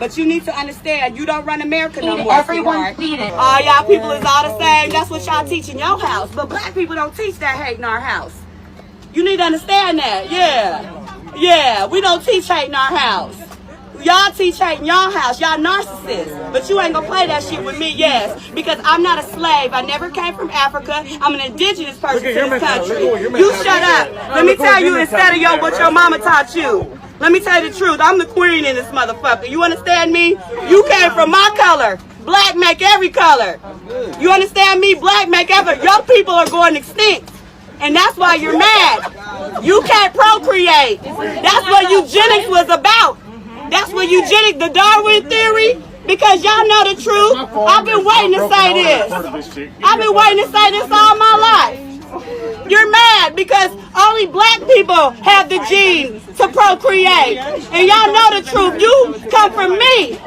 But you need to understand, you don't run America no more. Everyone feed it. All y'all people is all the same. That's what y'all teach in your house. But black people don't teach that hate in our house. You need to understand that. Yeah, we don't teach hate in our house. Y'all teach hate in y'all house. Y'all narcissists. But you ain't gonna play that shit with me, yes. Because I'm not a slave. I never came from Africa. I'm an indigenous person to this country. You shut up. Let me tell you instead of what your mama taught you. Let me tell you the truth. I'm the queen in this motherfucker. You understand me? You came from my color. Black make every color. You understand me? Black make every. Your people are going extinct. And that's why you're mad. You can't procreate. That's what eugenics was about. That's what eugenics, the Darwin theory, because y'all know the truth. I've been waiting to say this. I've been waiting to say this all my life. You're mad because only black people have the genes to procreate. And y'all know the truth. You come from me.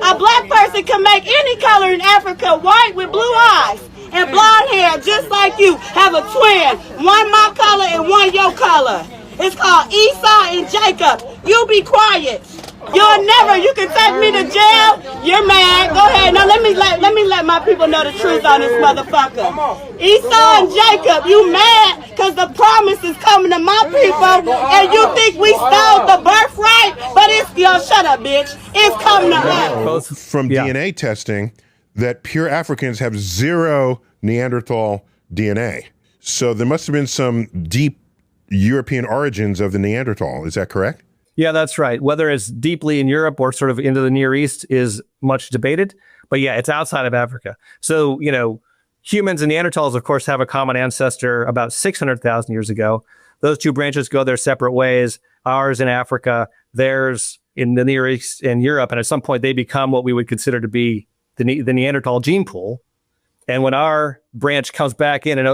A black person can make any color in Africa, white with blue eyes and blonde hair, just like you. Have a twin, one my color and one your color. It's called Esau and Jacob. You be quiet. You'll never. You can take me to jail. You're mad. Go ahead. Now let me let my people know the truth on this motherfucker. Esau and Jacob, you mad because the promise is coming to my people, and you think we stole the birthright? But it's shut up, bitch. It's coming to us. From DNA testing, that pure Africans have zero Neanderthal DNA. So there must have been some deep European origins of the Neanderthal. Is that correct? Yeah, that's right. Whether it's deeply in Europe or sort of into the Near East is much debated. But yeah, it's outside of Africa. So, humans and Neanderthals, of course, have a common ancestor about 600,000 years ago. Those two branches go their separate ways. Ours in Africa, theirs in the Near East and Europe. And at some point, they become what we would consider to be the Neanderthal gene pool. And when our branch comes back in and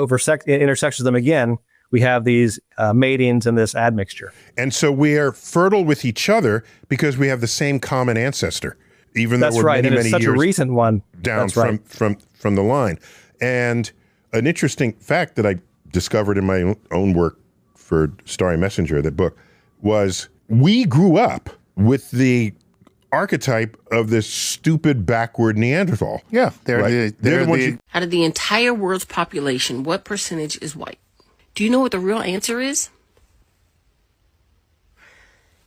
intersects them again, we have these matings and this admixture. And so we are fertile with each other because we have the same common ancestor, even though we're many and it's such years a recent one down from the line. And an interesting fact that I discovered in my own work for Starry Messenger, the book, was we grew up with the archetype of this stupid backward Neanderthal. Yeah, they're the ones. Out of the entire world's population, what percentage is white? Do you know what the real answer is?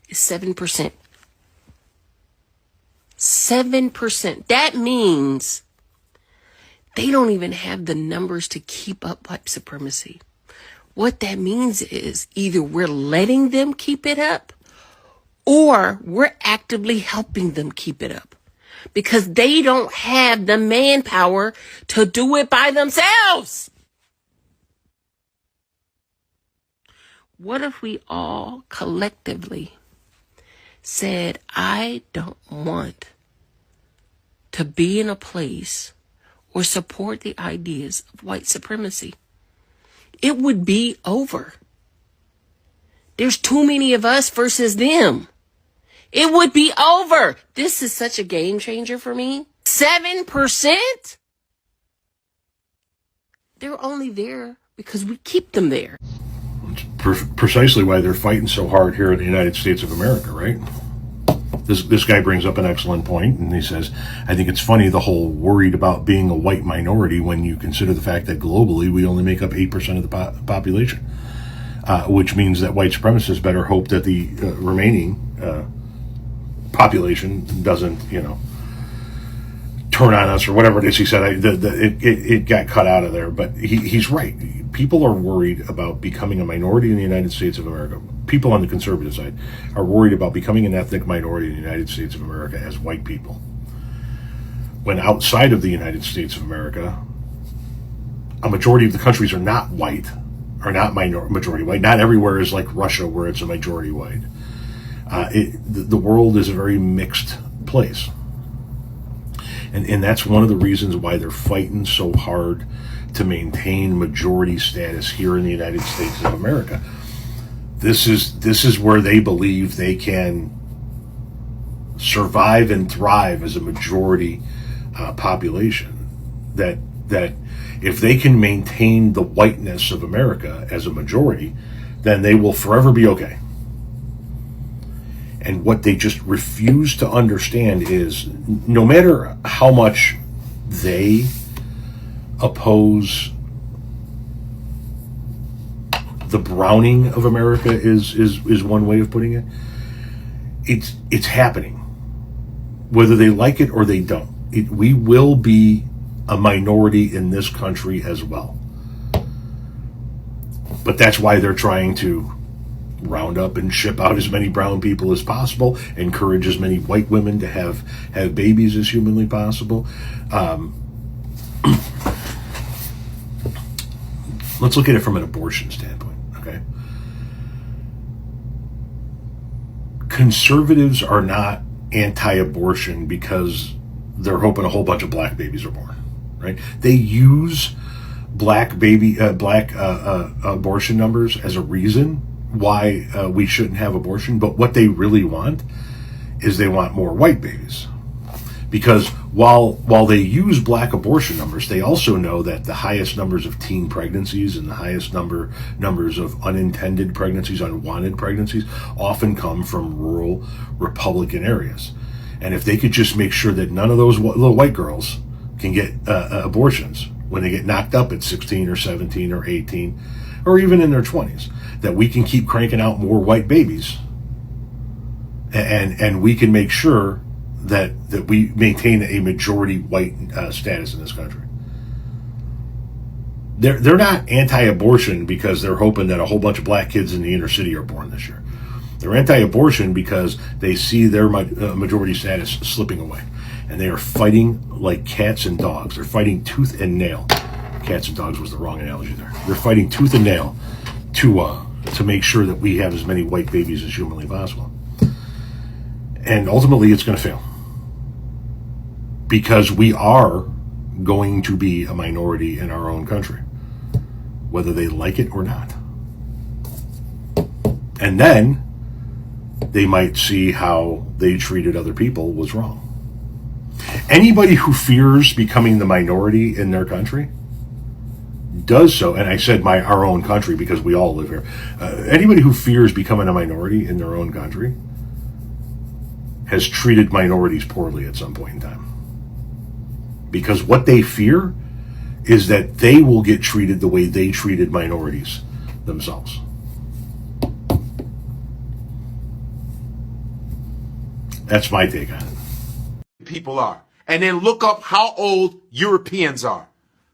It's 7%. 7%. That means they don't even have the numbers to keep up white supremacy. What that means is either we're letting them keep it up or we're actively helping them keep it up because they don't have the manpower to do it by themselves. What if we all collectively said, I don't want to be in a place or support the ideas of white supremacy? It would be over. There's too many of us versus them. It would be over. This is such a game changer for me. 7%? They're only there because we keep them there. Precisely why they're fighting so hard here in the United States of America, right? This guy brings up an excellent point, and he says, I think it's funny the whole worried about being a white minority when you consider the fact that globally we only make up 8% of the population, which means that white supremacists better hope that the remaining population doesn't, turn on us or whatever it is he said. It got cut out of there, but he's right. People are worried about becoming a minority in the United States of America. People on the conservative side are worried about becoming an ethnic minority in the United States of America as white people. When outside of the United States of America, a majority of the countries are not white, are not majority white. Not everywhere is like Russia where it's a majority white. The world is a very mixed place. And that's one of the reasons why they're fighting so hard to maintain majority status here in the United States of America. This is where they believe they can survive and thrive as a majority population. That if they can maintain the whiteness of America as a majority, then they will forever be okay. And what they just refuse to understand is no matter how much they oppose the browning of America is one way of putting it. It's happening. Whether they like it or they don't. We will be a minority in this country as well. But that's why they're trying to round up and ship out as many brown people as possible, encourage as many white women to have babies as humanly possible. Let's look at it from an abortion standpoint, okay? Conservatives are not anti-abortion because they're hoping a whole bunch of black babies are born, right? They use black abortion numbers as a reason why we shouldn't have abortion, but what they really want is they want more white babies. Because while they use black abortion numbers, they also know that the highest numbers of teen pregnancies and the highest numbers of unintended pregnancies, unwanted pregnancies, often come from rural Republican areas. And if they could just make sure that none of those little white girls can get abortions when they get knocked up at 16 or 17 or 18 or even in their 20s, that we can keep cranking out more white babies and we can make sure that we maintain a majority white status in this country. They're not anti-abortion because they're hoping that a whole bunch of black kids in the inner city are born this year. They're anti-abortion because they see their majority status slipping away. And they are fighting like cats and dogs. They're fighting tooth and nail. Cats and dogs was the wrong analogy there. They're fighting tooth and nail to make sure that we have as many white babies as humanly possible. And ultimately, it's going to fail. Because we are going to be a minority in our own country, whether they like it or not. And then they might see how they treated other people was wrong. Anybody who fears becoming the minority in their country does so, and I said our own country because we all live here. Anybody who fears becoming a minority in their own country has treated minorities poorly at some point in time. Because what they fear is that they will get treated the way they treated minorities themselves. That's my take on it. People are. And then look up how old Europeans are.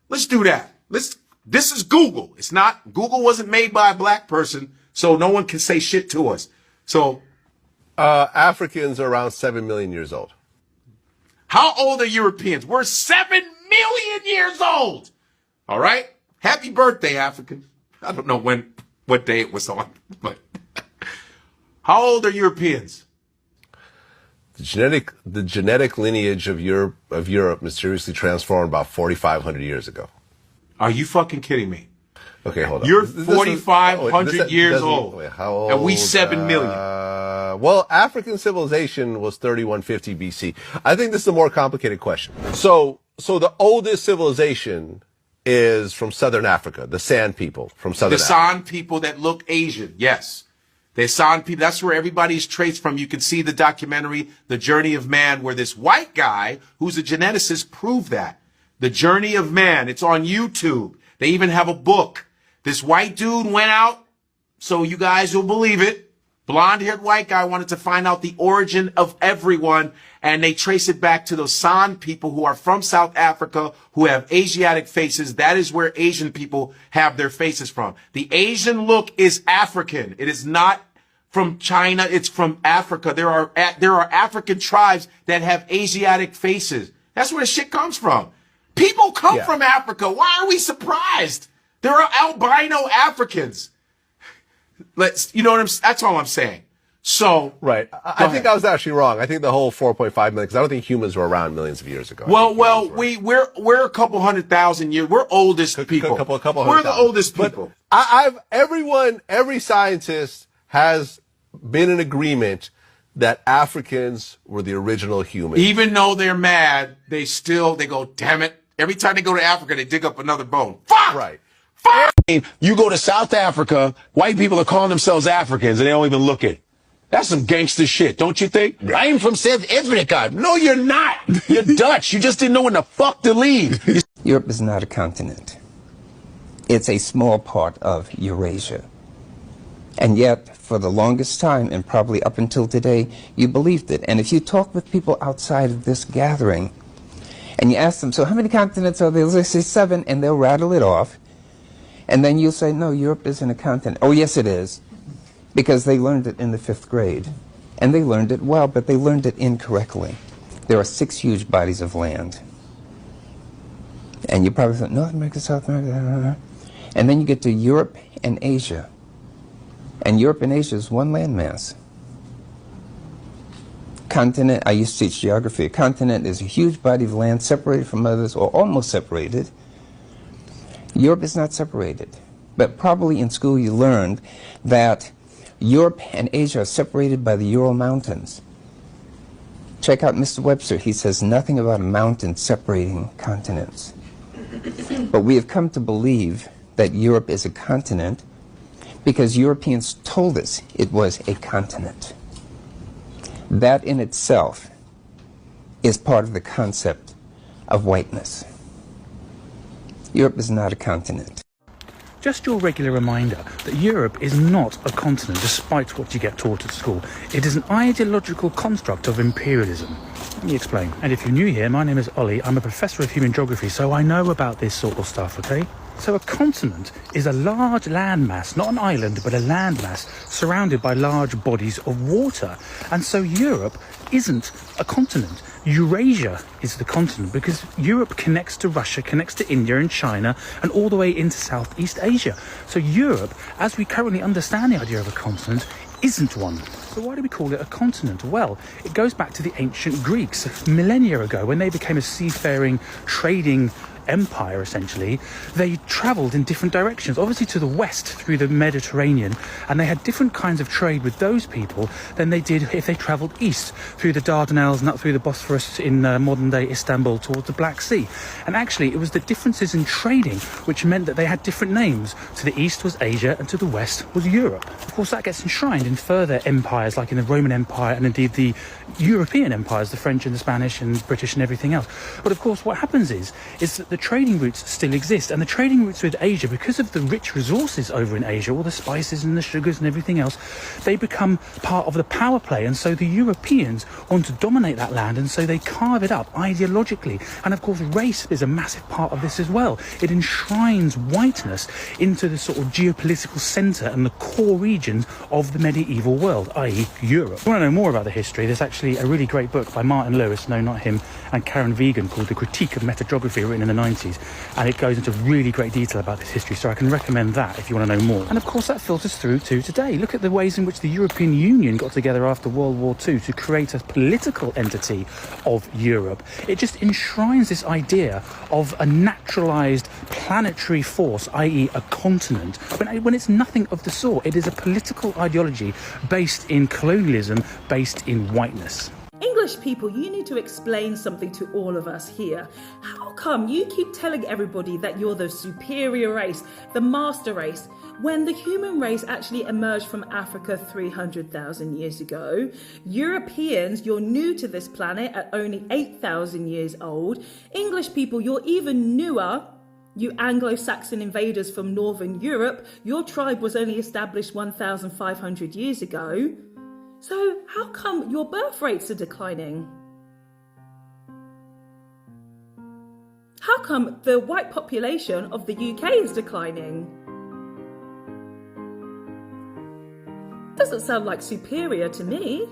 Let's do that. This is Google. It's not, Google wasn't made by a black person, so no one can say shit to us. So Africans are around 7 million years old. how old are Europeans? We're 7 million years old. All right? Happy birthday, African. I don't know what day it was on, but how old are Europeans? The genetic lineage of Europe mysteriously transformed about 4,500 years ago. Are you fucking kidding me? Okay, hold on. You're 4,500 years old. Wait, how old? And we 7 million. Well, African civilization was 3150 BC. I think this is a more complicated question. So the oldest civilization is from Southern Africa, the San people from Southern Africa. The San people that look Asian, yes. The San people, that's where everybody's traced from. You can see the documentary, The Journey of Man, where this white guy, who's a geneticist, proved that. The Journey of Man, it's on YouTube. They even have a book. This white dude went out, so you guys will believe it. Blonde-haired white guy wanted to find out the origin of everyone, and they trace it back to those San people who are from South Africa, who have Asiatic faces. That is where Asian people have their faces from. The Asian look is African. It is not from China. It's from Africa. There are African tribes that have Asiatic faces. That's where the shit comes from. People come from Africa. Why are we surprised? There are albino Africans. You know what that's all I'm saying. So. Right. I think I was actually wrong. I think the whole 4.5 million, because I don't think humans were around millions of years ago. Well, we're a couple 100,000 years. We're oldest people. We're the oldest people. But every scientist has been in agreement that Africans were the original humans. Even though they're mad, they go, damn it. Every time they go to Africa, they dig up another bone. Fuck! Right. Fuck! You go to South Africa, white people are calling themselves Africans and they don't even look it. That's some gangster shit, don't you think? I'm from South Africa. No, you're not. You're Dutch. You just didn't know when the fuck to leave. Europe is not a continent. It's a small part of Eurasia. And yet, for the longest time, and probably up until today, you believed it. And if you talk with people outside of this gathering, and you ask them, so how many continents are there? They'll say 7, and they'll rattle it off. And then you'll say, no, Europe isn't a continent. Oh, yes, it is. Because they learned it in the 5th grade. And they learned it well, but they learned it incorrectly. There are 6 huge bodies of land. And you probably thought, North America, South America, and then you get to Europe and Asia. And Europe and Asia is one landmass. Continent, I used to teach geography. A continent is a huge body of land separated from others, or almost separated. Europe is not separated. But probably in school you learned that Europe and Asia are separated by the Ural Mountains. Check out Mr. Webster. He says nothing about a mountain separating continents. But we have come to believe that Europe is a continent because Europeans told us it was a continent. That in itself is part of the concept of whiteness. Europe is not a continent. Just your regular reminder that Europe is not a continent despite what you get taught at school. It is an ideological construct of imperialism. Let me explain. And if you're new here, my name is Ollie. I'm a professor of human geography, so I know about this sort of stuff, okay? So a continent is a large landmass, not an island, but a landmass surrounded by large bodies of water. And so Europe isn't a continent. Eurasia is the continent because Europe connects to Russia, connects to India and China, and all the way into Southeast Asia. So Europe, as we currently understand the idea of a continent, isn't one. So why do we call it a continent? Well, it goes back to the ancient Greeks. Millennia ago, when they became a seafaring, trading empire, essentially, they travelled in different directions, obviously to the west through the Mediterranean, and they had different kinds of trade with those people than they did if they travelled east through the Dardanelles and up through the Bosphorus in modern-day Istanbul towards the Black Sea. And actually, it was the differences in trading which meant that they had different names. To the east was Asia, and to the west was Europe. Of course, that gets enshrined in further empires, like in the Roman Empire and indeed the European empires, the French and the Spanish and British and everything else. But of course, what happens is that the trading routes still exist, and the trading routes with Asia, because of the rich resources over in Asia, all the spices and the sugars and everything else, they become part of the power play. And so the Europeans want to dominate that land, and so they carve it up ideologically. And of course, race is a massive part of this as well. It enshrines whiteness into the sort of geopolitical centre and the core regions of the medieval world, i.e. Europe. If you want to know more about the history, there's actually a really great book by Martin Lewis, no, not him, and Karen Vegan, called The Critique of Metageography, written in the 90s, and it goes into really great detail about this history, so I can recommend that if you want to know more. And of course that filters through to today. Look at the ways in which the European Union got together after World War II to create a political entity of Europe. It just enshrines this idea of a naturalised planetary force, i.e. a continent, when it's nothing of the sort. It is a political ideology based in colonialism, based in whiteness. English people, you need to explain something to all of us here. How come you keep telling everybody that you're the superior race, the master race, when the human race actually emerged from Africa 300,000 years ago? Europeans, you're new to this planet at only 8,000 years old. English people, you're even newer. You Anglo-Saxon invaders from Northern Europe, your tribe was only established 1,500 years ago. So how come your birth rates are declining? How come the white population of the UK is declining? Doesn't sound like superior to me.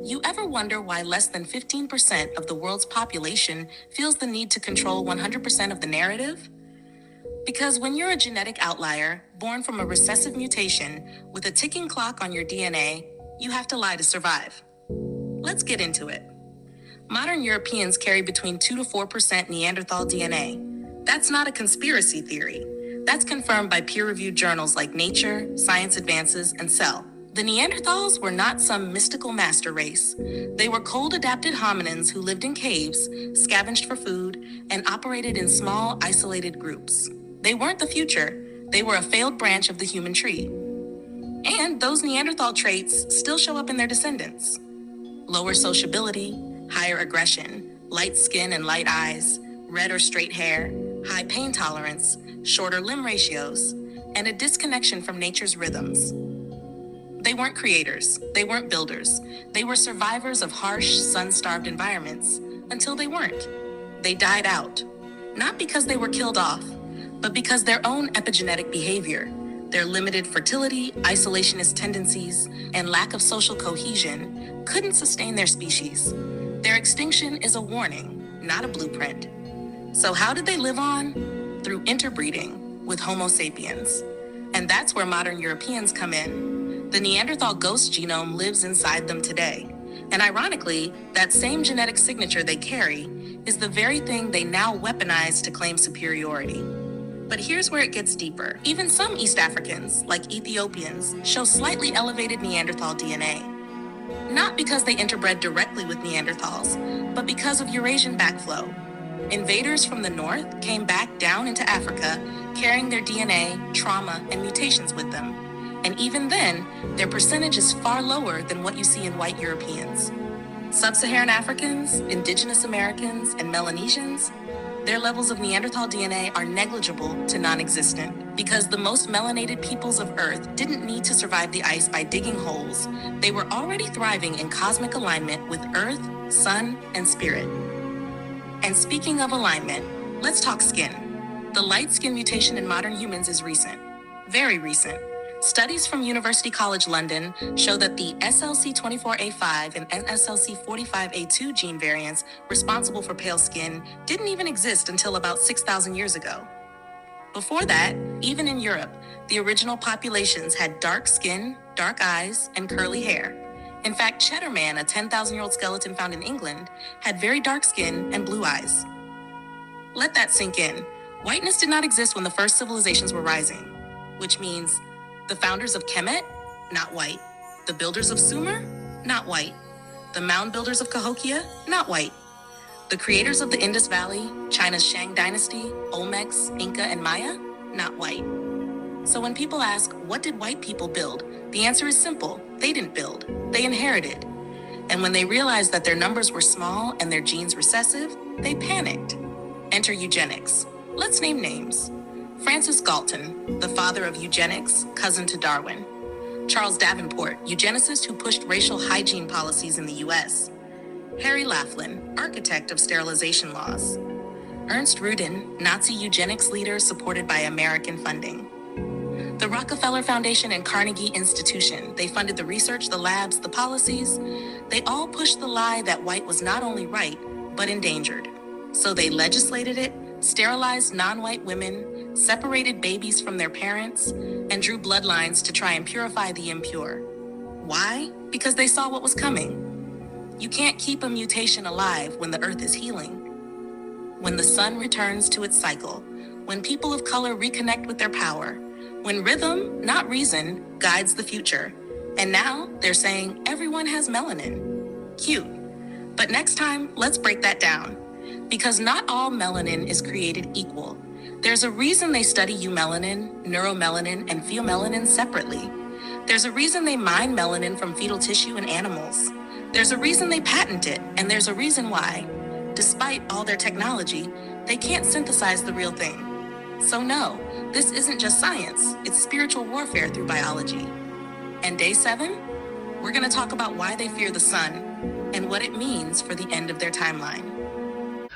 You ever wonder why less than 15% of the world's population feels the need to control 100% of the narrative? Because when you're a genetic outlier, born from a recessive mutation, with a ticking clock on your DNA, you have to lie to survive. Let's get into it. Modern Europeans carry between 2 to 4% Neanderthal DNA. That's not a conspiracy theory. That's confirmed by peer-reviewed journals like Nature, Science Advances, and Cell. The Neanderthals were not some mystical master race. They were cold-adapted hominins who lived in caves, scavenged for food, and operated in small, isolated groups. They weren't the future. They were a failed branch of the human tree. And those Neanderthal traits still show up in their descendants. Lower sociability, higher aggression, light skin and light eyes, red or straight hair, high pain tolerance, shorter limb ratios, and a disconnection from nature's rhythms. They weren't creators. They weren't builders. They were survivors of harsh, sun-starved environments until they weren't. They died out. Not because they were killed off, but because their own epigenetic behavior, their limited fertility, isolationist tendencies, and lack of social cohesion couldn't sustain their species. Their extinction is a warning, not a blueprint. So how did they live on? Through interbreeding with Homo sapiens. And that's where modern Europeans come in. The Neanderthal ghost genome lives inside them today. And ironically, that same genetic signature they carry is the very thing they now weaponize to claim superiority. But here's where it gets deeper. Even some East Africans, like Ethiopians, show slightly elevated Neanderthal DNA. Not because they interbred directly with Neanderthals, but because of Eurasian backflow. Invaders from the north came back down into Africa, carrying their DNA, trauma, and mutations with them. And even then, their percentage is far lower than what you see in white Europeans. Sub-Saharan Africans, Indigenous Americans, and Melanesians, their levels of Neanderthal DNA are negligible to non-existent because the most melanated peoples of Earth didn't need to survive the ice by digging holes. They were already thriving in cosmic alignment with Earth, Sun, and Spirit. And speaking of alignment, let's talk skin. The light skin mutation in modern humans is recent, very recent. Studies from University College London show that the SLC24A5 and SLC45A2 gene variants responsible for pale skin didn't even exist until about 6,000 years ago. Before that, even in Europe, the original populations had dark skin, dark eyes, and curly hair. In fact, Cheddar Man, a 10,000-year-old skeleton found in England, had very dark skin and blue eyes. Let that sink in. Whiteness did not exist when the first civilizations were rising, which means the founders of Kemet, not white. The builders of Sumer, not white. The mound builders of Cahokia, not white. The creators of the Indus Valley, China's Shang Dynasty, Olmecs, Inca, and Maya, not white. So when people ask, what did white people build? The answer is simple. They didn't build. They inherited. And when they realized that their numbers were small and their genes recessive, they panicked. Enter eugenics. Let's name names. Francis Galton, the father of eugenics, cousin to Darwin. Charles Davenport, eugenicist who pushed racial hygiene policies in the US. Harry Laughlin, architect of sterilization laws. Ernst Rudin, Nazi eugenics leader supported by American funding. The Rockefeller Foundation and Carnegie Institution, they funded the research, the labs, the policies. They all pushed the lie that white was not only right, but endangered. So they legislated it, sterilized non-white women, separated babies from their parents, and drew bloodlines to try and purify the impure. Why? Because they saw what was coming. You can't keep a mutation alive when the earth is healing. When the sun returns to its cycle, when people of color reconnect with their power, when rhythm, not reason, guides the future. And now they're saying everyone has melanin. Cute. But next time, let's break that down. Because not all melanin is created equal. There's a reason they study eumelanin, neuromelanin, and pheomelanin separately. There's a reason they mine melanin from fetal tissue in animals. There's a reason they patent it, and there's a reason why, despite all their technology, they can't synthesize the real thing. So no, this isn't just science, it's spiritual warfare through biology. And day 7, we're gonna talk about why they fear the sun and what it means for the end of their timeline.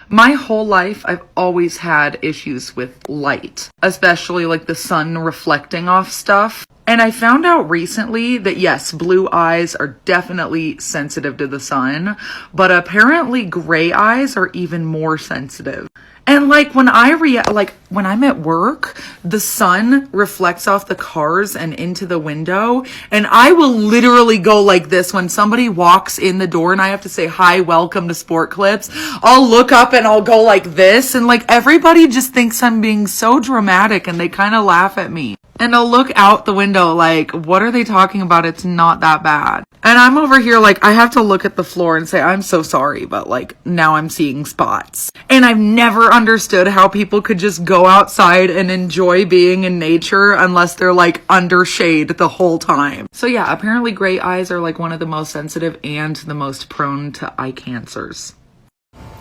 My whole life, I've always had issues with light, especially like the sun reflecting off stuff. And I found out recently that yes, blue eyes are definitely sensitive to the sun, but apparently gray eyes are even more sensitive. And like when when I'm at work, the sun reflects off the cars and into the window, and I will literally go like this when somebody walks in the door and I have to say, hi, welcome to Sport Clips. I'll look up and I'll go like this, and like everybody just thinks I'm being so dramatic and they kind of laugh at me. And I'll look out the window like, what are they talking about? It's not that bad. And I'm over here like, I have to look at the floor and say, I'm so sorry, but like, now I'm seeing spots. And I've never understood how people could just go outside and enjoy being in nature unless they're like under shade the whole time. So yeah, apparently gray eyes are like one of the most sensitive and the most prone to eye cancers.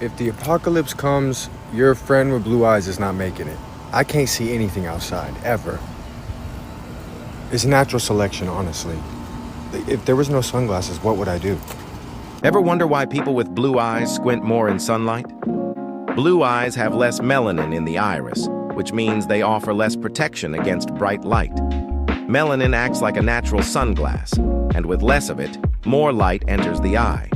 If the apocalypse comes, your friend with blue eyes is not making it. I can't see anything outside, ever. It's natural selection, honestly. If there was no sunglasses, what would I do? Ever wonder why people with blue eyes squint more in sunlight? Blue eyes have less melanin in the iris, which means they offer less protection against bright light. Melanin acts like a natural sunglass, and with less of it, more light enters the eye.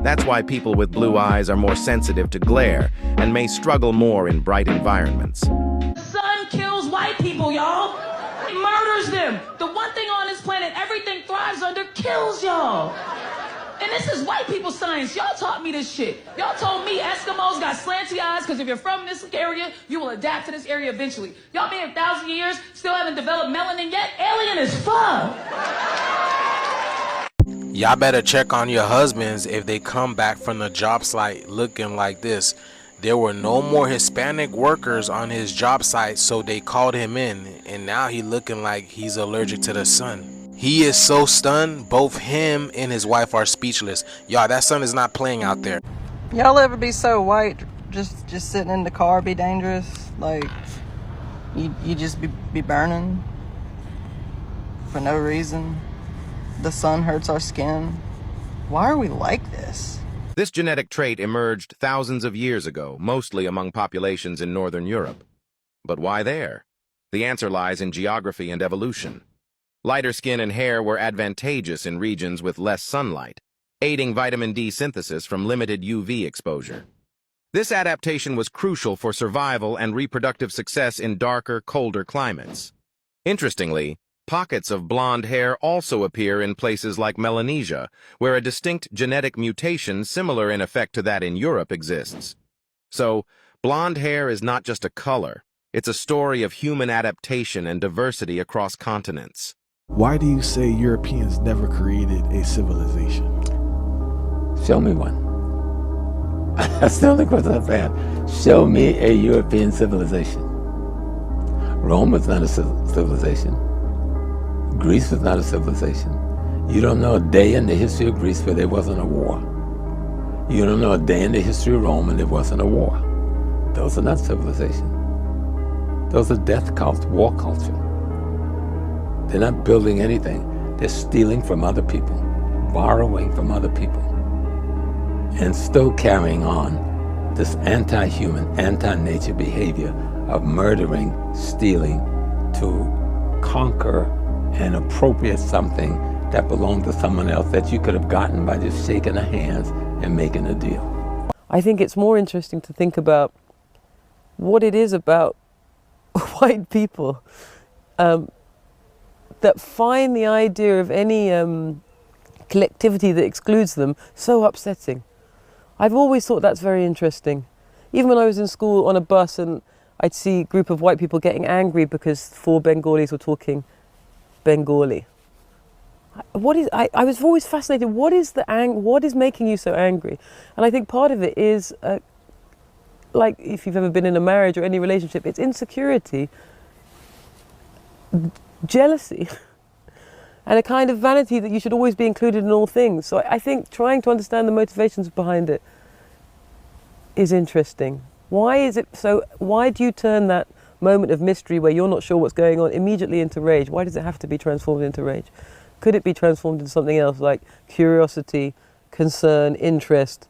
That's why people with blue eyes are more sensitive to glare and may struggle more in bright environments. The sun kills white people, y'all. It murders them. The one thing on this planet everything thrives under kills y'all. And this is white people science. Y'all taught me this shit. Y'all told me Eskimos got slanty eyes because if you're from this area, you will adapt to this area eventually. Y'all been 1,000 years, still haven't developed melanin yet? Alien as fuck. Y'all better check on your husbands if they come back from the job site looking like this. There were no more Hispanic workers on his job site, so they called him in, and now he looking like he's allergic to the sun. He is so stunned, both him and his wife are speechless. Y'all, that sun is not playing out there. Y'all ever be so white, just sitting in the car be dangerous? Like, you just be burning for no reason? The sun hurts our skin. Why are we like this? This genetic trait emerged thousands of years ago, mostly among populations in Northern Europe. But why there? The answer lies in geography and evolution. Lighter skin and hair were advantageous in regions with less sunlight, aiding vitamin D synthesis from limited UV exposure. This adaptation was crucial for survival and reproductive success in darker, colder climates. Interestingly, pockets of blonde hair also appear in places like Melanesia, where a distinct genetic mutation similar in effect to that in Europe exists. So, blonde hair is not just a color, it's a story of human adaptation and diversity across continents. Why do you say Europeans never created a civilization? Show me one. That's the only question I've had. Show me a European civilization. Rome was not a civilization. Greece was not a civilization. You don't know a day in the history of Greece where there wasn't a war. You don't know a day in the history of Rome when there wasn't a war. Those are not civilization. Those are death culture, war culture. They're not building anything. They're stealing from other people, borrowing from other people, and still carrying on this anti-human, anti-nature behavior of murdering, stealing to conquer and appropriate something that belonged to someone else that you could have gotten by just shaking their hands and making a deal. I think it's more interesting to think about what it is about white people that find the idea of any collectivity that excludes them so upsetting. I've always thought that's very interesting. Even when I was in school on a bus and I'd see a group of white people getting angry because 4 Bengalis were talking Bengali. I was always fascinated. What is making you so angry? And I think part of it is, like if you've ever been in a marriage or any relationship, it's insecurity, jealousy, and a kind of vanity that you should always be included in all things. So I think trying to understand the motivations behind it is interesting. Why is it so? Why do you turn that moment of mystery where you're not sure what's going on immediately into rage? Why does it have to be transformed into rage? Could it be transformed into something else like curiosity, concern, interest,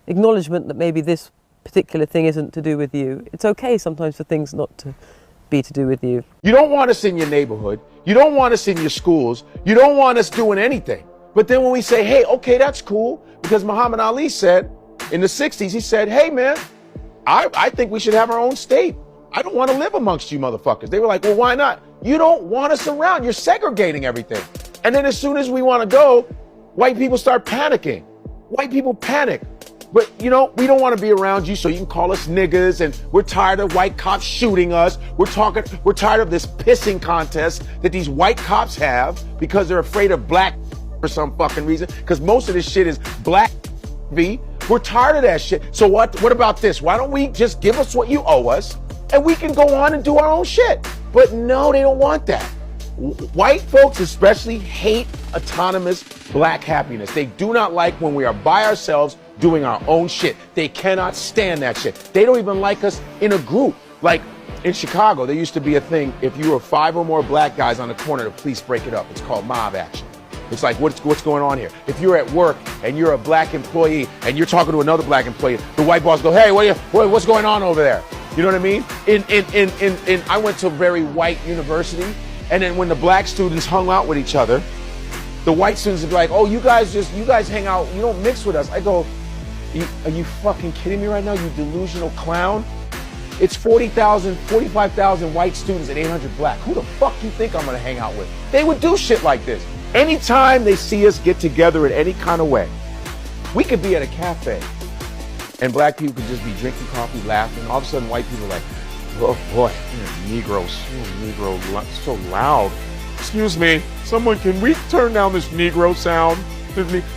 acknowledgement that maybe this particular thing isn't to do with you? It's okay sometimes for things not to be to do with you. You don't want us in your neighborhood. You don't want us in your schools. You don't want us doing anything. But then when we say, hey, okay, that's cool, because Muhammad Ali said in the 60s, he said, hey, man, I think we should have our own state. I don't want to live amongst you motherfuckers. They were like, well, why not? You don't want us around. You're segregating everything. And then as soon as we want to go, white people start panicking. White people panic. But, you know, we don't want to be around you so you can call us niggas, and we're tired of white cops shooting us. We're tired of this pissing contest that these white cops have because they're afraid of black for some fucking reason, because most of this shit is black V. We're tired of that shit. So what about this? Why don't we just give us what you owe us and we can go on and do our own shit? But no, they don't want that. White folks especially hate autonomous black happiness. They do not like when we are by ourselves doing our own shit. They cannot stand that shit. They don't even like us in a group. Like in Chicago, there used to be a thing, if you were 5 or more black guys on the corner, the police break it up. It's called mob action. It's like, what's going on here? If you're at work and you're a black employee and you're talking to another black employee, the white boss goes, hey, what's going on over there? You know what I mean? I went to a very white university, and then when the black students hung out with each other, the white students would be like, oh, you guys hang out, you don't mix with us. I go, are you fucking kidding me right now, you delusional clown? It's 40,000, 45,000 white students and 800 black. Who the fuck you think I'm gonna hang out with? They would do shit like this. Anytime they see us get together in any kind of way, we could be at a cafe and black people could just be drinking coffee, laughing. All of a sudden, white people are like, oh boy, Negroes, Negro, so loud. Excuse me, can we turn down this Negro sound?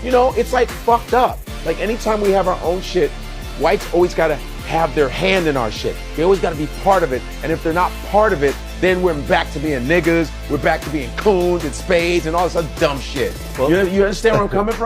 You know, it's like fucked up. Like anytime we have our own shit, whites always gotta have their hand in our shit. They always gotta be part of it. And if they're not part of it, then we're back to being niggas, we're back to being coons and spades and all this other dumb shit. You understand where I'm coming from?